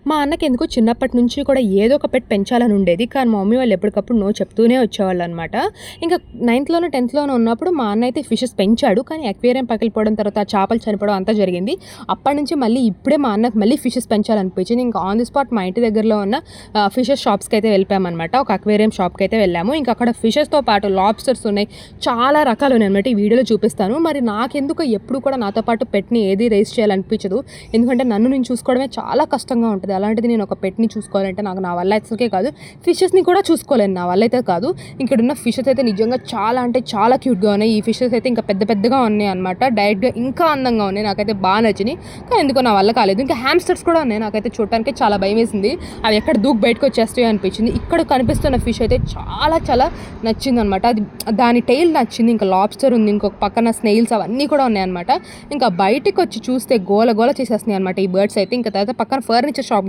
మా అన్నకి ఎందుకో చిన్నప్పటి నుంచి కూడా ఏదో ఒక పెట్ పెంచాలని ఉండేది. కానీ మా మమ్మీ వాళ్ళు ఎప్పటికప్పుడు నో చెప్తూనే వచ్చేవాళ్ళనమాట. ఇంకా 9థ్‌లోనో, 10థ్‌లోనో ఉన్నప్పుడు మా అన్న అయితే ఫిషెస్ పెంచాడు. కానీ అక్వేరియం పగిలిపోవడం, తర్వాత ఆ చేపలు చనిపోవడం అంతా జరిగింది. అప్పటి నుంచి మళ్ళీ ఇప్పుడే మా అన్నకు మళ్ళీ ఫిషెస్ పెంచాలనిపించింది. ఇంకా ఆన్ ది స్పాట్ మా ఇంటి దగ్గరలో ఉన్న ఫిషెస్ షాప్స్‌కి అయితే వెళ్ళిపోయామనమాట. ఒక అక్వేరియం షాప్‌కి అయితే వెళ్ళాము. ఇంకా అక్కడ ఫిషెస్‌తో పాటు లాబ్స్టర్స్ ఉన్నాయి. చాలా రకాలు ఉన్నాయన్నమాట. ఈ వీడియోలో చూపిస్తాను. మరి నాకెందుకో ఎప్పుడు కూడా నాతో పాటు పెట్‌ని ఏది రేస్ చేయాలనిపించదు. ఎందుకంటే నన్ను నేను చూసుకోవడమే చాలా కష్టంగా ఉంటుంది. అలాంటిది నేను ఒక పెట్‌ని చూసుకోవాలంటే నాకు నా వల్ల అసలుకే కాదు. ఫిషెస్‌ని కూడా చూసుకోలేను, నా వల్ల అయితే కాదు. ఇక్కడున్న ఫిషెస్ అయితే నిజంగా చాలా అంటే చాలా క్యూట్‌గా ఉన్నాయి. ఈ ఫిషెస్ అయితే ఇంకా పెద్ద పెద్దగా ఉన్నాయి అనమాట. డైరెక్ట్‌గా ఇంకా అందంగా ఉన్నాయి. నాకైతే బాగా నచ్చినాయి. కానీ ఎందుకో నా వల్ల కాలేదు. ఇంకా హ్యామ్స్టర్స్ కూడా ఉన్నాయి. నాకైతే చూడటానికి చాలా భయం వేసింది. అవి ఎక్కడ దూకి బయటకు వచ్చేస్తాయో అనిపించింది. ఇక్కడ కనిపిస్తున్న ఫిష్ అయితే చాలా చాలా నచ్చిందనమాట. అది దాని టెయిల్ నచ్చింది. ఇంకా లాబ్స్టర్ ఉంది, ఇంకొక పక్కన స్నేల్స్ అవన్నీ కూడా ఉన్నాయన్నమాట. ఇంకా బయటికి వచ్చి చూస్తే గోల గోల చేసేస్తున్నాయి అనమాట ఈ బర్డ్స్ అయితే. ఇంకా తర్వాత పక్కన ఫర్నిచర్ షాప్